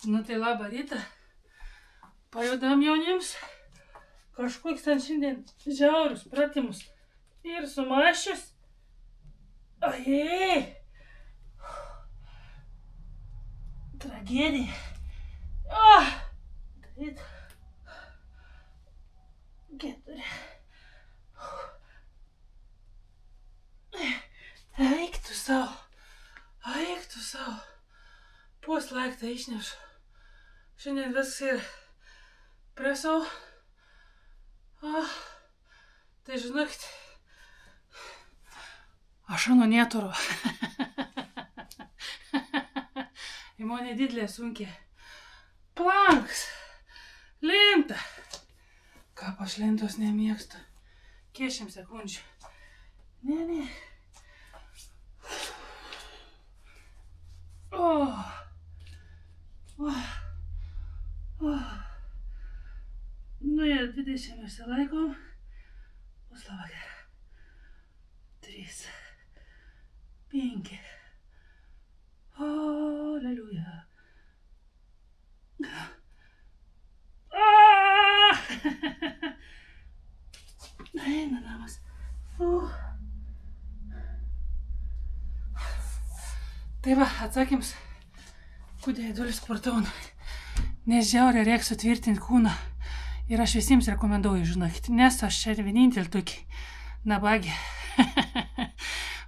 Nu tai labą rytą. Pajudam jaunims. Kažkoks ten šiandien žiaurus pratimus. Ir sumašius. Ojei. Tragedija. Daryt. 4. Eik tu savo. Eik tu savo. Puslaiktą išnešu. Šiandien viskas ir presau. Tai žinokit, aš ano neturiu. Į mane didelė sunkiai. Planks. Linta. Kaip aš lintos nemėgstu. 40 sekundžių. Ne. Nu ir 20 išsilaikom. Puslava gera. 3. 5. Aleliuja. Eina namas. Tai va, atsakyms, kodėl įdėliu sportaunu. Nes žiauriai reikia sutvirtinti kūną. Ir aš visiems rekomenduoju, žinokit, nes aš čia vienintelį tokį nabagį.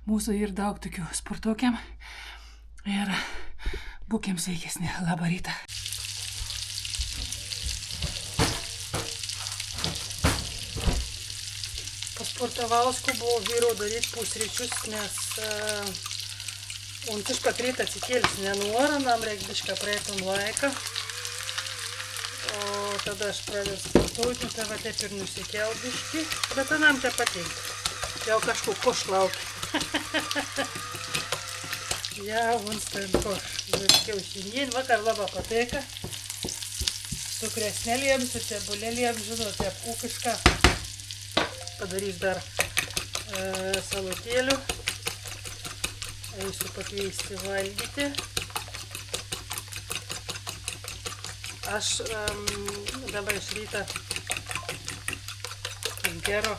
Mūsų ir daug tokių sportuokiam. Ir būkim sveikesni. Labą rytą. Pasportavau, skubau vyro daryti pusryčius, nes un kažkaip rytą atsikėlis nenori, nam reikia bišką praeitum laiką. O tada aš pradedu sportuoti, tai va taip ir nusikėl biškį, bet anam te patinka. Jau kažko koš laukia. Jau un stain koš. Kiaušinien, vakar labai patinka. Su kresnelėm, su cebulėlėm, žinot, taip ūkišką. Padarys dar salotėlių. Eisiu pakviesti valgyti. Aš dabar iš rytą gero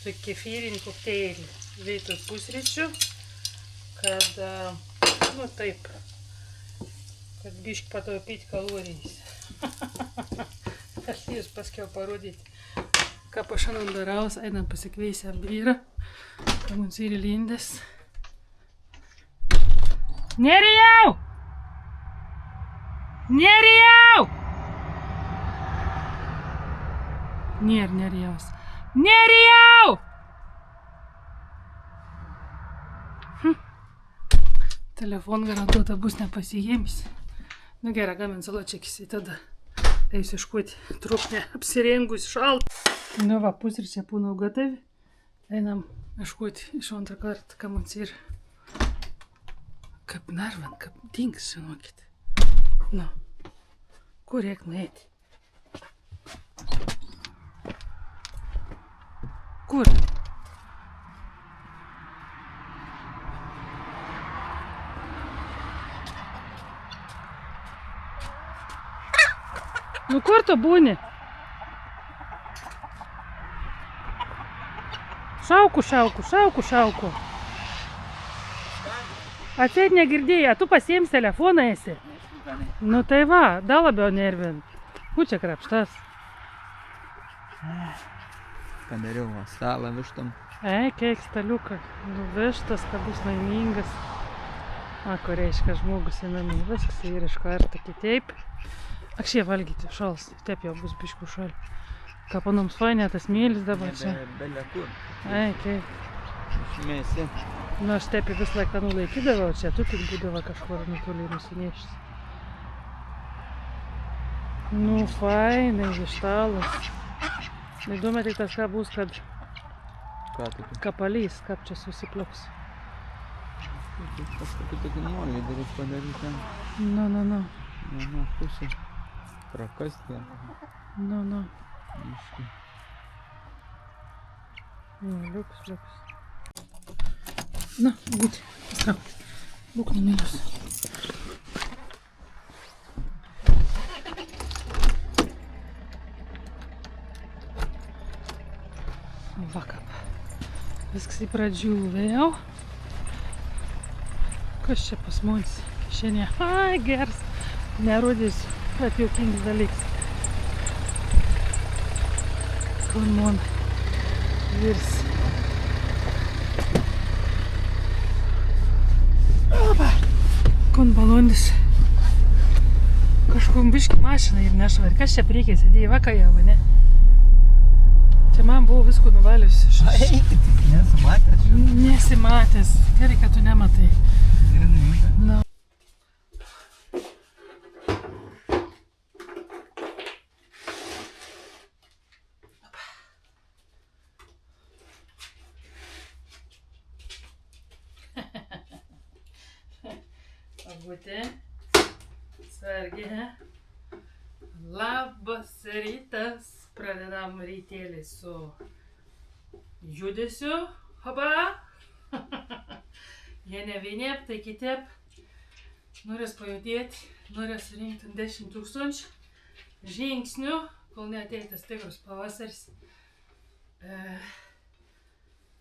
tokį kefyrinį kokteilį vietoj pusryčių, kad, nu taip, kad biškį pataupyti kalorijas. Aš jūs paskiau parodyti, ką pašanom daraus, einam pasikveisiam vyrą, ką mums ir lindės. Nerijau! Nerijau! Nerijaus. Nerijau! Telefon garantuota bus nepasijėmis. Nu gerai, gamin salačekis, tada eisiu iškuoti trupnę apsirengus šalt. Nu va, pusryčiai būna gatavi. Einam iškuoti iš antrą kartą, ką mums ir kaip narvan, kaip dings, žinokit. Nu, kur reik nueiti? Kur? Nu kur tu būni? Šauku. Atseit negirdėjai, tu pasiims telefoną esi. Nu tai va, dar labiau nervin. Kur čia krapštas? Padariau stalą vištom. Keik staliuką. Nu vištas, kad bus laimingas. Ko reiškia žmogus į namį. Viskas ir iš karto kitaip. Akšie valgyti, šals. Taip jau bus biškų šal. Kapanoms fainė, tas mėlis dabar čia. Belia kur. Keik. Išmėsi. Nu aš taip vis laiką nulaikydavau čia. Tu tik būdavo kažkur nutoliai nusineštis. Nu, fainai, vištalas. Įdomu tik tas, ką bus, kad kapalys, kaip čia susipliuks. Kažkokį tokį molį darys padaryti. Nu. Pusė. Prakasti. Nu. Miškai. Liuks. Na, būti. Pastrauk. Būk nemėlius. viskas įpradžiūvė jau. Kas čia pas mums kišenė? Ai, geras. Nerodysiu, bet juokingas dalykas. Come on. Virs. Opa. Kon balondis. Kažkur biški mašina ir nešvar. Kas čia priekiai sėdėjo vakajavo, ne? Čia man buvo visko nuvaliusi. Eikit, nesimatęs. Nesimatęs. Gerai, kad tu nematai. Na. Pabūti. Sargi. Labas rytas. Pradedam rytėlį su judesiu. Hopa. Jie ne vieni, tai kiti. Norės pajudėti, norės surinkti 10 000 žingsnių, kol neateitas tikras pavasaris.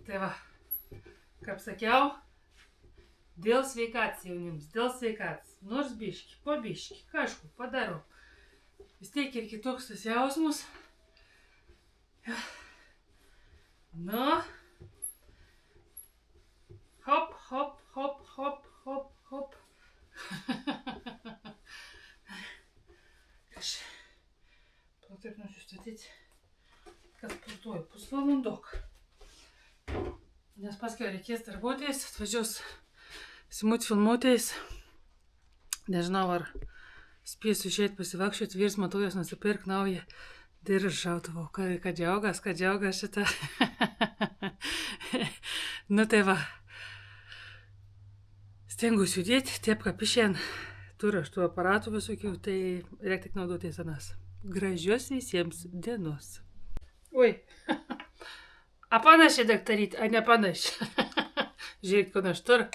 Tai va, kaip sakiau, dėl sveikatos jaunims, dėl sveikatos. Nors biški, po biški, kažkur padarau. Vis tiek ir kitoks tas jausmus. Nu. Hop, hop, hop, hop, hop, hop. Aš taip nusistatyti, kad sportuoju pusvalandok. Nes paskui reikės darbuotis, atvažiuos Simut filmuotis. Nežinau, ar spėsiu išėti pasivakščioti, vyrs matau jos nusipirk naują diržautuvą. Kad džiaugas šitą. Nu tai va. Stengiuosi judėti, taip kaip šiandien turiu aš tų aparatų visokių, tai reikia tik naudotis anas. Gražios visiems dienos. Oi, a panašiai daktaryt, a ne panašiai. Žiūrėk, ko aš turiu.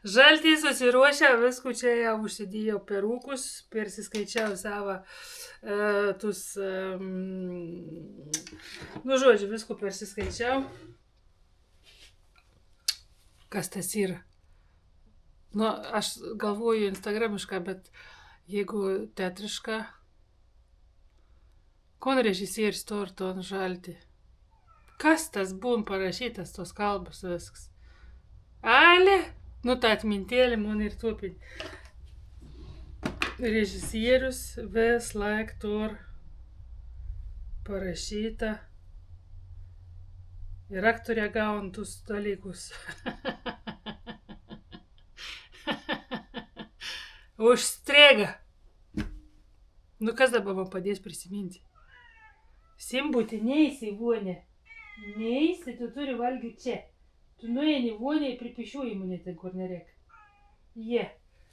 Žaltį susiruošę, viskų čia jau užsidėjau perūkus, persiskaičiau savo nu žodžiu, viskų persiskaičiau. Kas tas yra? Nu, aš galvoju instagramišką, bet jeigu teatrišką, kon režisierius torton žaltį. Kas tas būm parašytas, tos kalbos viskas? Ale? Nu, tą atmintėlį man ir tupinį. Režisierius vis laik tur parašyta. Ir aktorė gaun tus dalykus. Užstrėga. Nu, kas dabar man padės prisiminti? Simbūti, neįsi į vonę. Neįsi, tu turi valgyti čia. Tu nueini į vonę ir pripešioji mane ten, kur nereikia. Jie.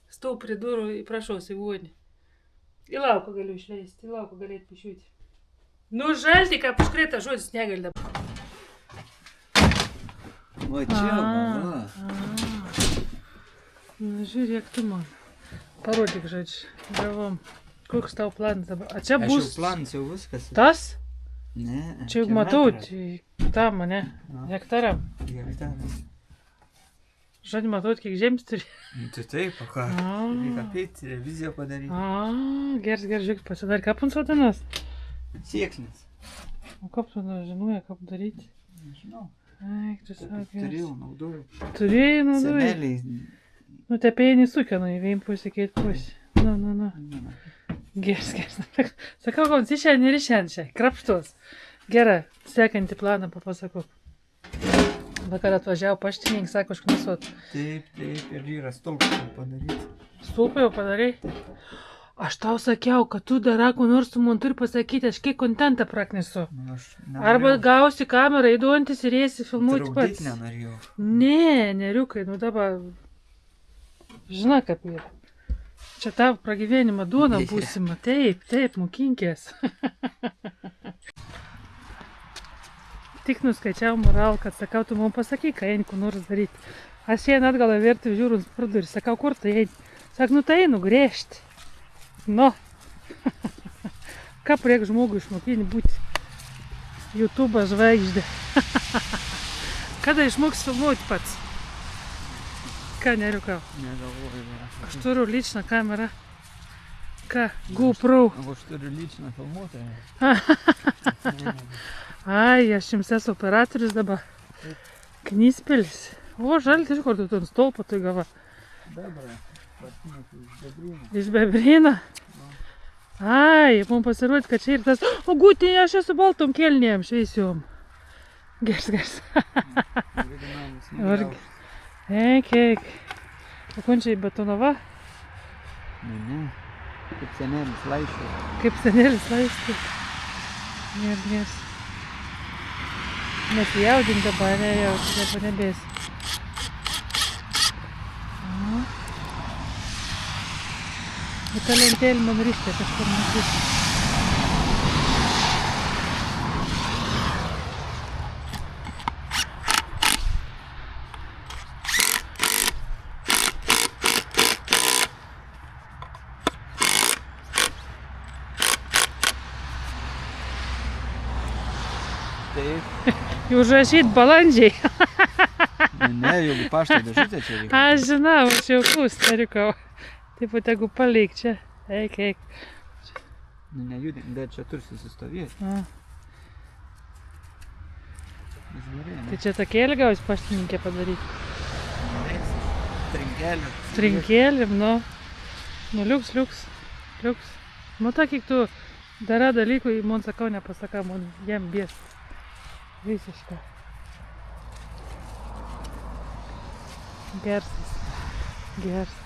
Stau prie durų ir prašausi į vonę. Į lauką galiu išleisti, į lauką galėt pešioti. Nu, žaltį, kaip užkrėta žodis negali dabar. O čia, mama. Nu, žiūrėk tu man. Parodyk, žodžiu. Galvom. Koks tau planas dabar? A čia bus... Aš jau planas jau viskas. Tas? Ne. Čia juk matau, tam, ne? Hektaram. Hektaram. Žodžiu, matau, kiek žemės turi. Tai taip, o ką? Reikia apeiti, reviziją padaryti. Geras, žiūrėk, pasidarė. Kaip ant sotinas? Sieksnis. O kaip tu žinoja, kaip daryti? Nežinau. Eik, tu sakai. Turėjau, naudojau. Turėjai, naudojai? Seneliai. Nu, tepėjai nesukė, nu, į vien pusę, keit pusę. Nu. Geras. Sakau, kad jis šiandien ir šiandien. Krapštos. Gerai, sekantį planą papasakau. Vakar atvažiavo paštininkai, sako, aš knasuot. Taip, ir yra stulpą padaryti. Stulpą jau padarai? Aš tau sakiau, kad tu dar ko nors tu man turi pasakyti, aš kiek kontentą praknesu. Arba gausi kamerą įduojantis ir eisi filmuoti pats. Traukdyt nenorėjau. Ne, neriukai, nu dabar. Žinai, kaip yra. Čia tavo pragyvenimą duona būsima. Taip, mokinkės. Tik nuskaičiau moral, kad sakau, tu man pasakyk, ką eini ko nors daryti. Aš šiandien atgalą verti žiūrų sprūdų ir sakau, kur tai eini? Sak, nu tai einu grėžti. Nu. Ką reik žmogui išmokinti būti YouTube žvaigždė? Kada išmoks filmuoti pats? Ką neriukau? Negalvoju. Aš turiu ličną kamerą. Ką? GoPro. Aš turiu ličną filmuotoją. Ai, aš jums esu operatorius dabar. Knispelis. O, žalti, kur tu ant stolpo tai gava. Bebra. Patinas iš Bebryno. Iš Bebryno? Ai, mums pasirodė, kad čia ir tas... O, gūtė, aš esu baltom kelnėm šveisiom. Gers. Originalas. Negriaužtas. Eik. O končiai betonava? Ne. Kaip senelis laiškė. Kaip senelis laiškė. Gers. Nesijaudink dabar, nieko nebėsi. Bet ta lentėlė man ryškia kažkur matys. Taip. Jau užrašyt balandžiai. Ne, jau pašto dėžutė čia reikia. Aš žinau, aš jau pūstarikau. Taip pat jeigu palik čia. Eik. Nejudink, bet čia turi susistovėti. Tai čia tokie ilgiaus paštininkė padaryti. Trinkelių. Trinkėlim, nu. Nu, liuks. Matai, kiek tu dara dalykų, man sakau, nepasakau, man jam bies. Visiškai. Gersas.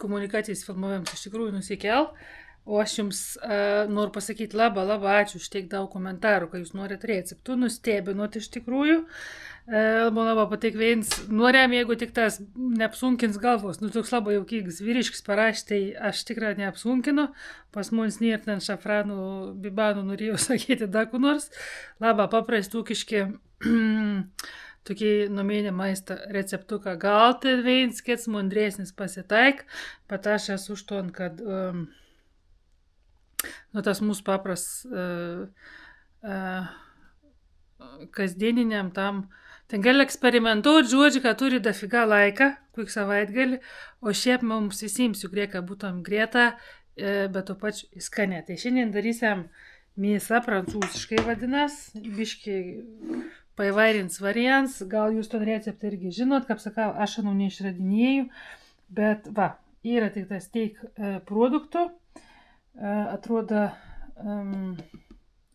Komunikacijos filmavimas iš tikrųjų nusikel, o aš jums noriu pasakyti labai ačiū už tiek daug komentarų, kai jūs norit receptų, nustebinot iš tikrųjų. Labai patik viens, norėjom, jeigu tik tas neapsunkins galvos, toks labai jaukingas vyriškis parašė, tai aš tikrai neapsunkinu, pas mums nėra ten šafranų, bibanų norėjau sakyti daku nors, labai paprastūkiški tokį numenį maistą receptuką. Gal tai viens kits mundresnis pasitaik, bet aš esu už to, kad tas mūsų papras kasdieniniam tam. Ten gali eksperimentuoti, žodžiu, kad turi dafiga laiką, kiek savaitgalį, o šiaip mums visiems juk reikia būtum greta, bet to pačiu skanė. Tai šiandien darysim mėsą, prancūziškai vadinas, biški paįvairins variants, gal jūs ton receptą irgi žinot, kaip sakau, aš anau neišradinėjau, bet va, yra tik tas teik produktų, atrodo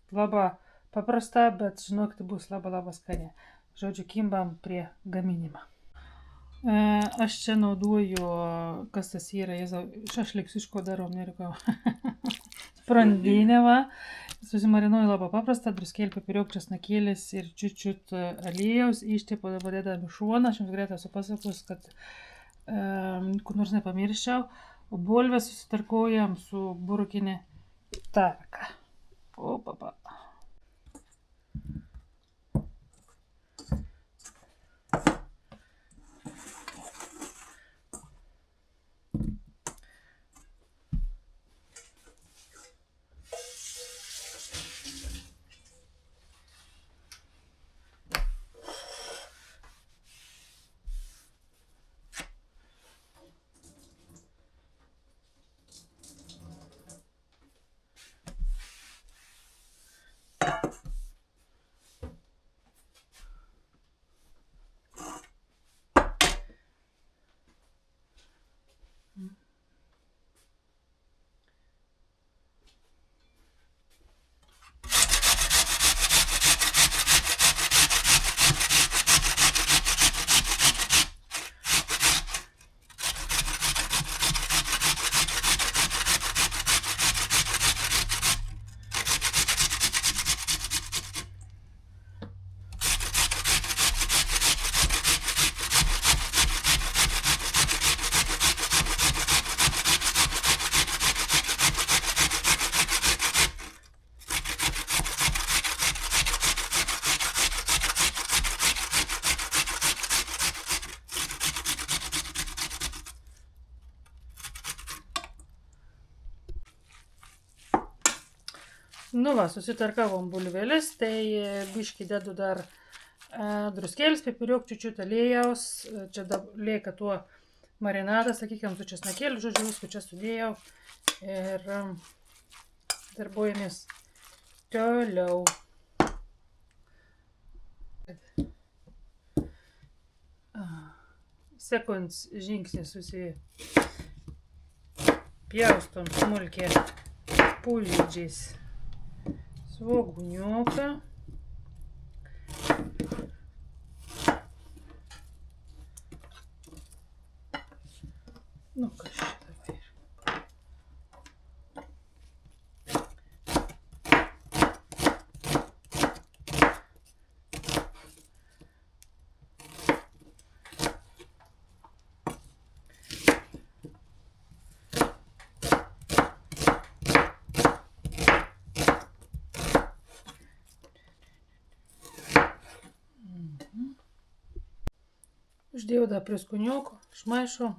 labai paprasta, bet žinok, tai bus labai skanė. Žodžiu, kimbam prie gaminimą. Aš čia naudoju, kas tas yra, šašliks iš ko darom, nerikau. Sprandinė, va. Susimarinuoju labai paprastą, druskėlį, papiriok, česnakėlis ir čiut aliejaus, ištepu dabar dėdami šoną, aš jums greitai supasakos, kad kur nors nepamirščiau, o bulvę susitarkojam su burukinė tarka. Opapa. Nu va, susitarkavom bulvelis, tai biškį dedu dar druskėlis, pipiriuk, čiučiut aliejaus, čia lieka tuo marinadas, sakykime, su česnakėliu, žodžiu, viską čia sudėjau ir darbuojamės toliau. Sekunds žingsnis susipjaustom smulkiai pusžiedžiais svogūniuką. Nu, kas čia dabar? Uždėjau dar prieskoniuko, išmaišom.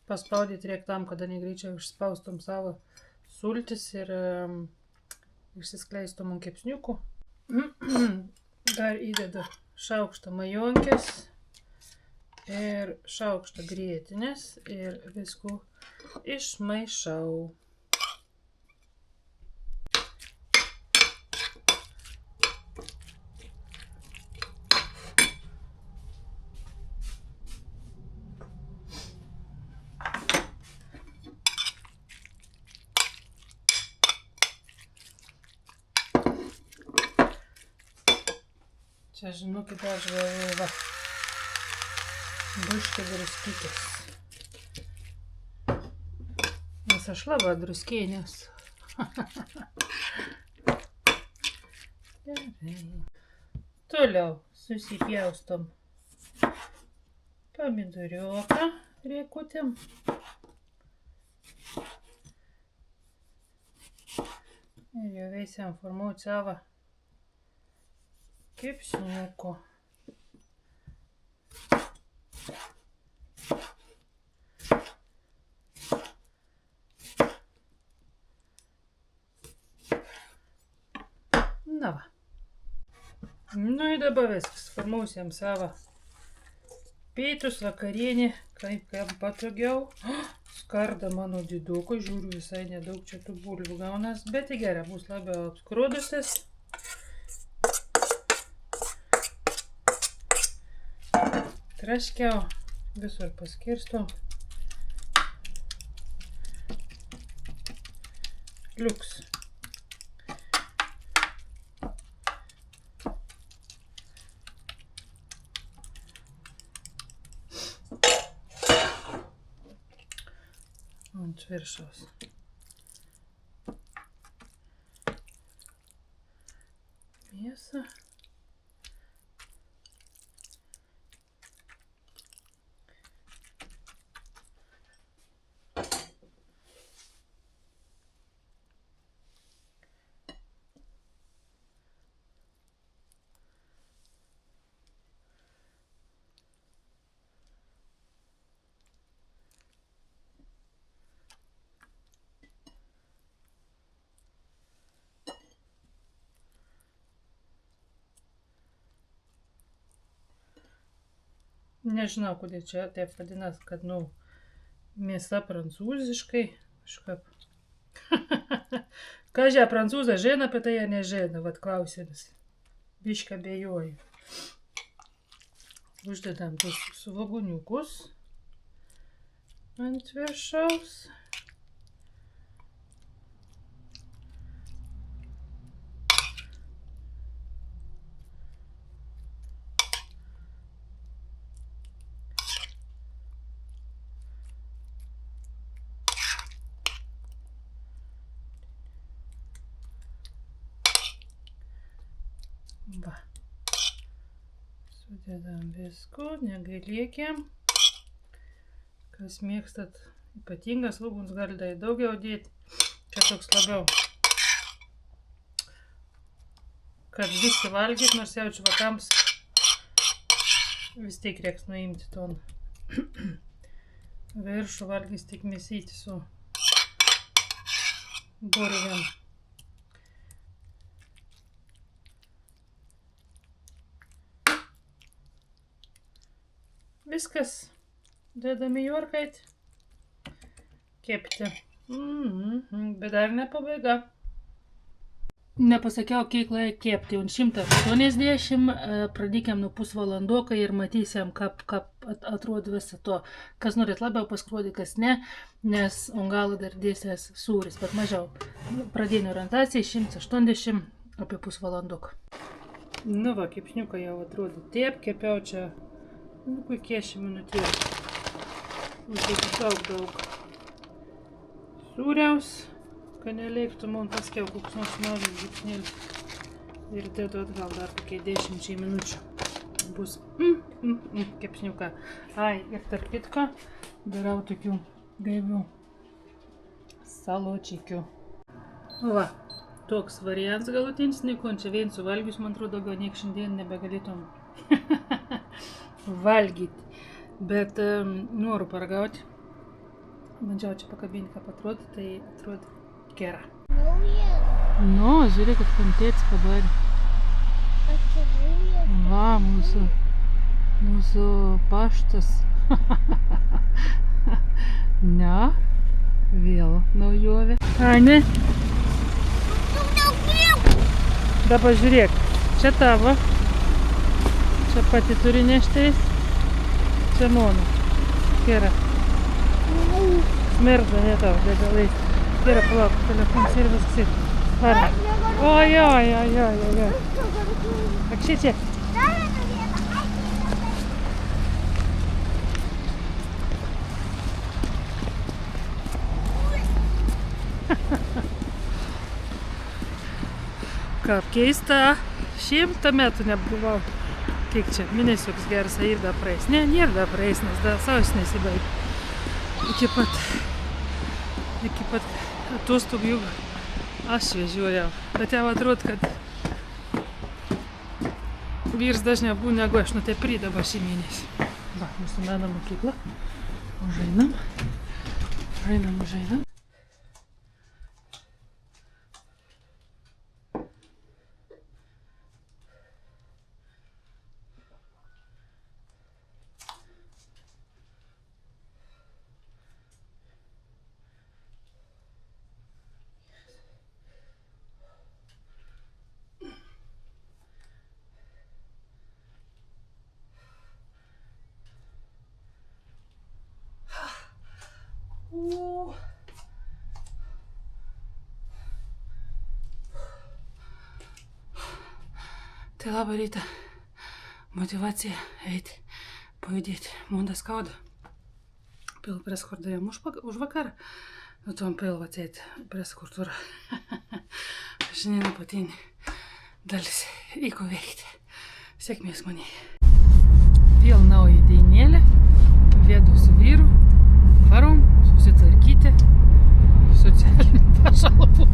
Paspaudyti reikia tam, kada negreičiau išspaustum savo sultis ir išsiskleistum ant kepsniukų. Dar įdedu šaukštą majonkės ir šaukštą grietinės ir viskų išmaišau. Čia, žinokit, aš galvoju, biškį druskykės. Nes aš labai druskėnės. Gerai. Toliau susipjaustom pomidoriuką riekutėm. Ir jau veisiam formuoti savo kepsniuko. Na va. Nu ir dabar viskas. Formuosim savo pietus, vakarienį, kaip kam patogiau. Skarda mano diduko, žiūriu, visai nedaug čia tų bulvių gaunas, bet tai gerai, bus labiau apskrudusias. Traškiau, visur paskirstom. Liuks. Ant viršaus. Mėsa. Nežinau, kodėl čia taip vadinas, kad, nu, mėsa prancūziškai, kažkaip. Ką žia, prancūzai žino apie tai, jie nežino, vat klausimas. Bišką abejoju. Uždedam tus svogūniukus ant viršaus. Va. Sudedam visko, negailėkim. Kas mėgstat ypatingas svogūnus, galite daugiau dėti. Čia toks labiau, kad visi valgyt, nors jaučiu vakams vis tiek reiks nuimti ton Viršų valgys tik mėsyti su bulvėm. Viskas. Dedame į orkaitį. Kepti. Bet dar ne pabaiga. Nepasakiau, kiek laiko kepti. 180, pradėkėm nuo pusvalandokai ir matysim, kaip atrodo visą to. Kas norit labiau paskrodį, kas ne, nes gal dar dėsės sūris, bet mažiau. Pradėnio orientacija 180 apie pusvalandoką. Nu va, kepsniuką jau atrodo taip, kepiau čia kokie 10 minutės. Daug sūriaus, kad neleiktų man paskiau koks nors mažas žiupsnėlis. Ir dedu atgal dar kokie 10 minučių. Bus kepsniuką. Ai, ir tarp kitko darau tokių gaivių saločikių. Va, toks variantas galutinis, nikon čia vien suvalgius, man atrodo, gal niek šiandien nebegalėtum valgyti. Bet noriu paragauti. Bandžiau čia pakabinti, kaip atrodo, tai atrodo gera. Nu, žiūrėk, kad kontėtis padarė. Va, mūsų paštas. Ne, vėl naujovė. Ani? Dabar žiūrėk, čia tavo. Čia pati turi neštis. Čia mano. Gera. Smerda, ne tau, degalais. Gera, palauk, telefonas ir viskas. Varna. Oi. Ak šitie. Kaip keista, 100 metų nebuvau. Kiek čia, mėnesį joks geras ir da praeis. Ne, nėra da praeis, nes da savas nesibaig. Iki pat atostogų aš vežiojau. Bet jau atrodo, kad vyrs dažniau būna negu aš, nu tai pridaba šį mėnesį. Va, mūsų meno mokykla. Užeinam. Tai labą rytą. Motyvacija eiti, pajudėti. Munda skauda. Pilvo preskurdą jam už vakarą. Nu, tom pilvo atsėti preskurtūrą. Šiandien patinį dalis įko veikti. Sėkmės maniai. Vėl nauja dainėlė. Vedu su vyru. Varom susitvarkyti socialinį pašalpų.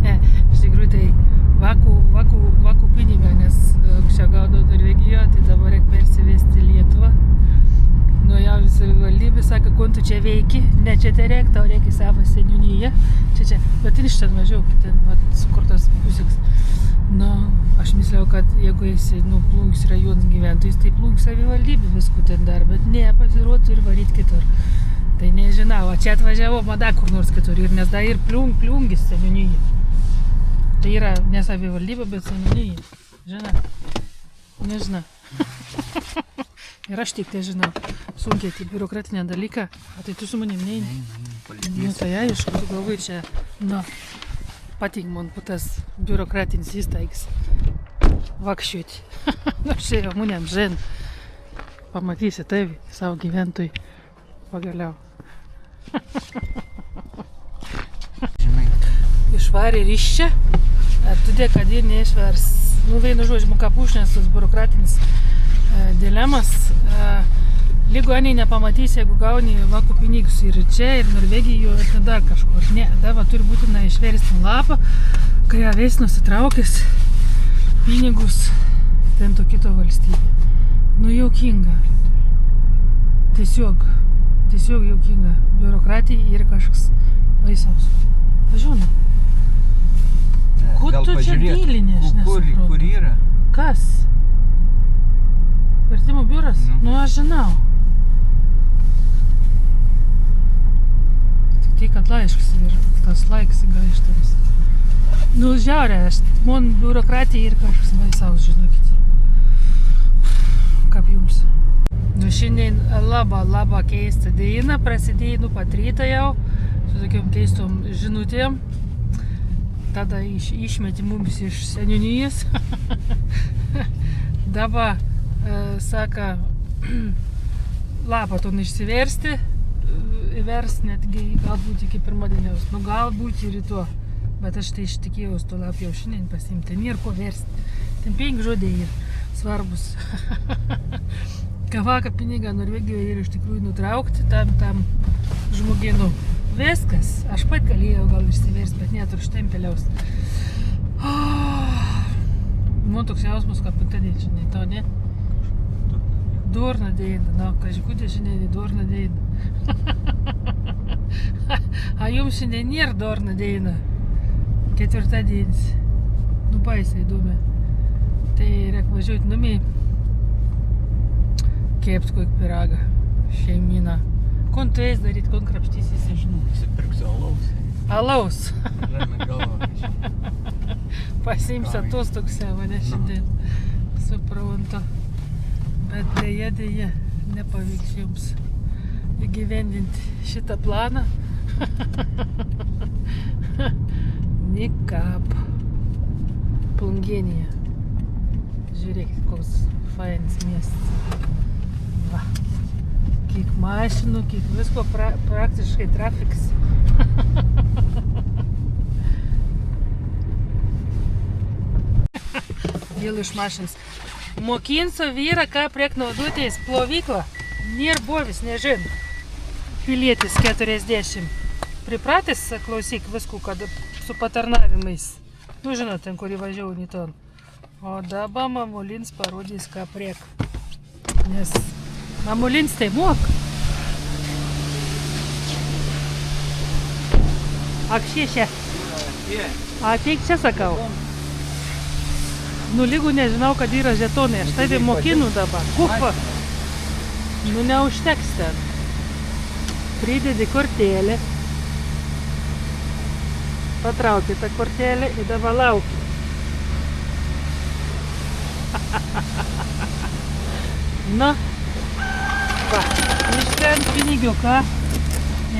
Ne, iš tikrųjų tai vakų pinigą, nes anksčiau gaudau Norvegijoje, tai dabar reikia persivesti Lietuvą. Nuėjau į savivaldybę, sako, kun tu čia veiki, ne čia te reikia, tau reikia savo seniūniją. Čia, bet iš ten važiau, ten sukurtas pusiks. Nu, aš misliau, kad jeigu esi Plungės rajono gyventojais, tai Plungės savivaldybė viskų ten dar, bet ne, pasirodo ir varyti kitur. Tai nežinau, o čia atvažiavo mada kur nors kitur, ir nes da ir Plungės seniūniją. Tai yra ne savivaldybė, bet seniūniją. Žinau. Nežinau. Ir aš tik tai žinau. Sunkiai tai biurokratinė dalyka. O tai tu su manim neini? Nu, tai aišku, tu galvoji čia, patik man tas biurokratinis įstaigas vakščiuoti. Aš jau manėm žen. Pamatysi tavi, savo gyventojai. Pagaliau. Išvarė ryščią. Todėl, kad ir neišvers. Nu, vienu žodžiu, kapušnės tos biurokratinis dilemas. Ligoniai nepamatysi, jeigu gauni vakų pinigus ir čia, ir Norvegijoje, ir dar kažkur. Ne, dava turi būtina išversti lapą, kai avės nusitraukęs pinigus ten to kito valstybė. Nu, juokinga. Tiesiog juokinga. Biurokratija ir kažkas baisaus. Važiuoju. Kur Gal tu čia pažiūrėt, dylinė, aš nesuprantu. Kur yra? Kas? Vertimo biuras? Nu. Nu, aš žinau. Tik tai, kad laiškas ir tas laikas įgaištamas. Nu, žiaurė, man biurokratija ir kažkas baisaus, žinokit. Kaip jums? Nu, šiandien labai keista diena, prasidėjo nu pat rytą jau, su tokiom keistom žinutėm. Tada išmetė mums iš seniūnijos. Dabar, saka, lapą ton išsiversti, įversti netgi galbūt iki pirmadieniaus, nu galbūt ir ryto. Bet aš tai ištikėjau to lapą jau šiandien pasiimti, nėra ko versti. Ten 5 žodžiai ir svarbus. Kavaka pinigą Norvegijoje ir iš tikrųjų nutraukti tam žmoginu. Viskas. Aš pat galėjau gal išsiversti, bet net ir štempeliaus. Man toks jausmas, kad penktadienį šiandien, tau ne? Durna diena. Na, kažkutė šiandien durna diena. A jums šiandien nėra durna diena? Ketvirtadienis. Nu, baisiai įdomi. Tai reik važiuoti namie. Kept kokį piragą. Šeimyną. Kon tu eis daryt, kon krapštysis? Nežinau, nusipirksiu alaus. Alaus. Žemė galva. Pasiims atostogse mane šiandien. Suprantu. Bet dėja, nepavyks jums įgyvendinti šitą planą. Nikap. Plungenija. Žiūrėkit, koks fainas miestas. Va. Kiek mašinų, kiek visko praktiškai trafiks. Vėl iš mašins. Mokinsiu vyrą, ką reik naudotis plovyklą. Nėr bovis, nežin. Pilietis 40. Pripratęs, klausyk viskų, kad su patarnavimais. Nu, žinot, ten, kur įvažiavau Niton. O dabar mamulins parodys, ką reik. Nes mamulins tai mok. Akšėšė. Ateik čia, sakau. Nu, lygų nežinau, kad yra žetonai. Aš tai mokinu dabar. Kupa. Nu, neužteks ten. Pridedi kortelę. Patrauki tą kortelę ir dabar lauki. Na. Va. Ištent pinigiuką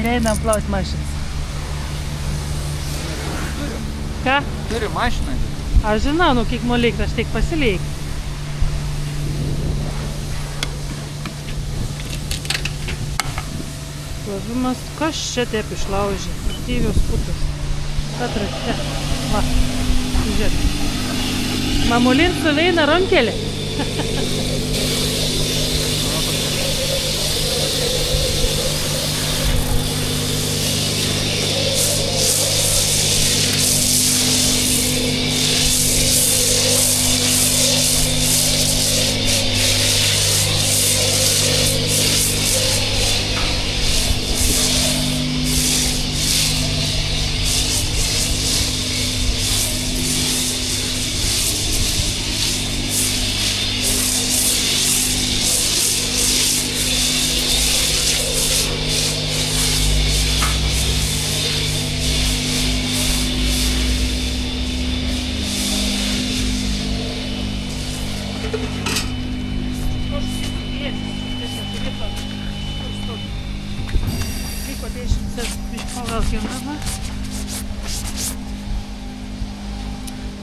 ir einam plaut mašinas. Ką? Turi mašiną. Aš žinau, nu kiek man likt, aš tik pasileik. Plovimas, kas čia taip išlaužė? Aktyvios putos. Atraste. Va, žiūrėk. Mamulin suveina rankelė.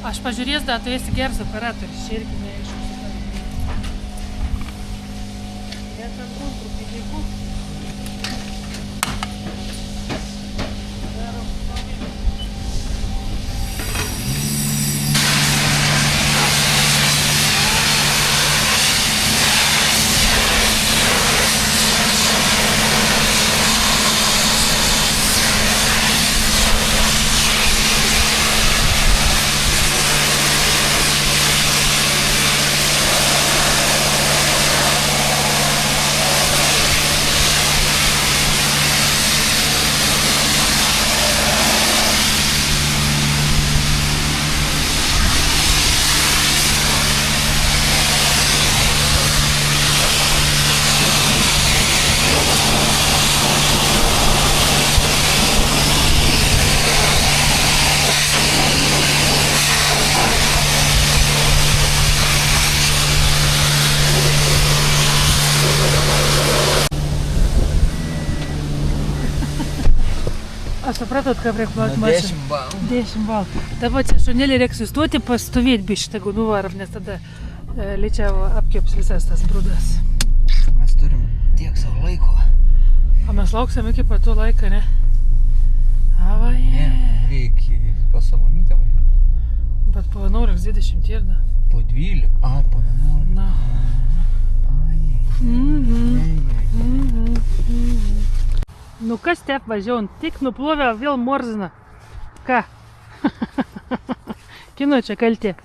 Aš pažiūrės, da, tu esi geras operatorius, čia irgi neaišku. Net ant kontrų pinigų. A supratot, ką reikia plauti Nu, mašiną? 10 balų. 10 balų. Dabar čia šunėlį reikia sustoti, pastovėti biškį, tegu nuvarom, nes tada ličiavo apkėps visas tas brūdas. Mes turim tiek savo laiko. O mes lauksim iki pat to laiką, ne? Avaje. Ne, reikia pas Salomytę važiuoti. Bet po 11:20 ir da. Po 12. Ai, po 11. Na. Nu kas tep važiuojant, tik nuplovė, vėl morzina. Ką? Kino čia kaltė.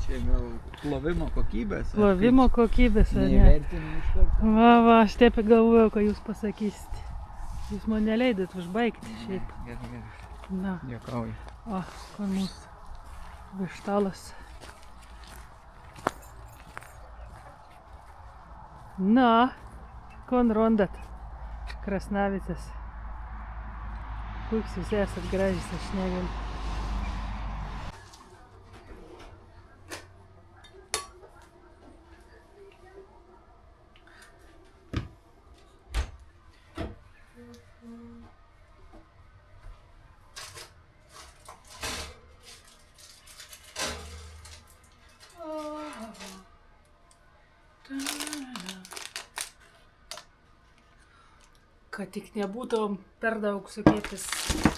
Čia gal plovimo kokybės. Plovimo kokybės, ar ne? Neįvertinam iš karto. Va, aš taip galvojau, ką jūs pasakysite. Jūs man neleidot užbaigti šiaip. Gerai. Na, Juokauju. o, kur mūsų vištalas. Na, kon rondat, Krasnavicas. Koks jūs esat gražus, aš negaliu. Kad tik nebūtų per daug sukėtis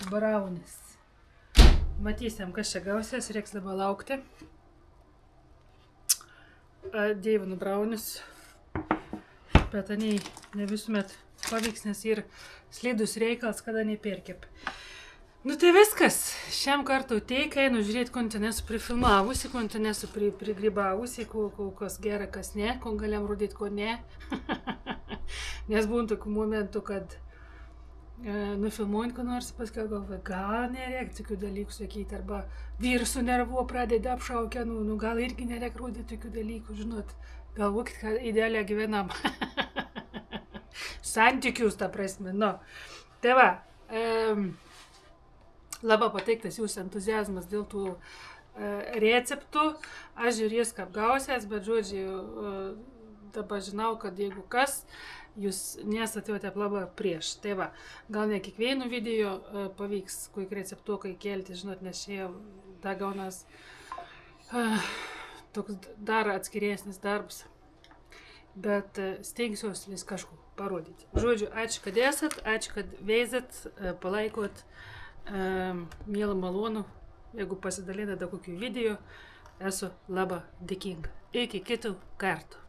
braunis. Matysim, kas čia gausies, reiks dabar laukti. Dievinu braunis, bet ne visuomet pavyks, nes ir slidus reikalas, kada neperkep. Nu tai viskas, šiam kartu teikai, žiūrėti, ko nesu prifilmavusi, ko nesu prigrybavusi, kas gera, kas ne, ko galėm rodyti, ko ne. Nes būna tokių momentų, kad nufilmuojant, ko nors paskui galvoju, gal nereikia tokių dalykų sakyti, arba vyrsų nervuo pradeda apšaukę, nu gal irgi nereikia rodyti tokių dalykų, žinot, galvokit, kad idealiai gyvenam. Santykius, ta prasme, nu. Tai va, labai pateiktas jūsų entuziazmas dėl tų receptų, aš žiūrės, kaip gausias, bet žodžiu, dabar žinau, kad jeigu kas, jūs nesate labai prieš. Tai va, gal ne kiekvienų video pavyks kokių receptukai kelti, žinot, nes čia da gaunas toks dar atskiresnis darbas. Bet stengsiuosi vis kažko parodyti. Žodžiu, ačiū, kad esat, ačiū, kad veizat, palaikot, mielą malonu, jeigu pasidalinate kokių video, esu labai dėkinga. Iki kitų kartų.